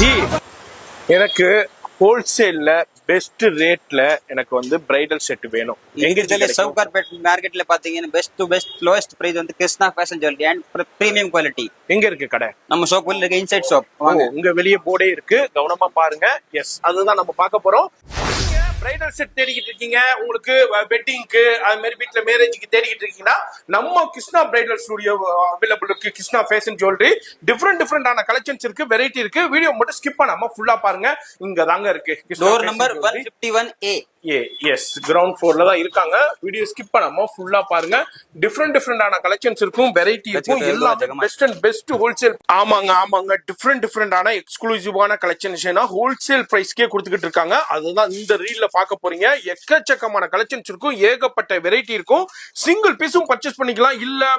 G எனக்கு ஹோல்சேல்ல best ரேட்ல எனக்கு வந்து பிரைடல் செட் வேணும். எங்க சவுகார்பேட் மார்க்கெட்ல பாத்தீங்கன்னா best to best lowest price வந்து Krishna fashion jewellery and premium quality. எங்க இருக்கு கடை? நம்ம ஷாப் உள்ள இருக்க இன்சைட் ஷாப். உங்க வெளியே போர்டே இருக்கு, கவனமா பாருங்க. எஸ், அதுதான் நம்ம பார்க்க போறோம். பிரைடல் செட் தேடிக்கிட்டு இருக்கீங்க, உங்களுக்கு வெட்டிங்க்கு அது மாதிரி வீட்டுல மேரேஜுக்கு தேடிக்கிட்டு இருக்கீங்கன்னா நம்ம கிருஷ்ணா பிரைடல் ஸ்டுடியோ அவைலபிள் இருக்கு. கிருஷ்ணா ஃபேஷன் ஜுவல்லரி டிஃப்ரெண்டான கலெக்ஷன்ஸ் இருக்கு, வெரைட்டி இருக்கு. வீடியோ மட்டும் ஸ்கிப் பண்ணாம ஃபுல்லா பாருங்க. இங்க தாங்க இருக்கு door number 151A. S, ground ஃப்ளோர்ல தான் இருக்காங்க. வீடியோ ஸ்கிப் பண்ணாம ஃபுல்லா பாருங்க. டிஃப்ரெண்டான கலெக்ஷன்ஸ் இருக்கும், வெரைட்டி இருக்கும். எல்லாமே பெஸ்ட் அண்ட் பெஸ்ட் ஹோல்சேல். ஆமாங்க டிஃப்ரெண்டான எக்ஸ்க்ளூசிவான கலெக்ஷன்ஸ் ஹோல்சேல் பிரைஸ்க்கே கொடுத்துக்கிட்டு இருக்காங்க. அதுதான் இந்த ரீல்ல பார்க்க போறீங்க. எக்கச்சக்கமான கலெக்ஷன்ஸ் இருக்கும், ஏகப்பட்ட வெரைட்டி இருக்கும். சிங்கிள் பீஸும் பர்ச்சேஸ் பண்ணிக்கலாம். இல்ல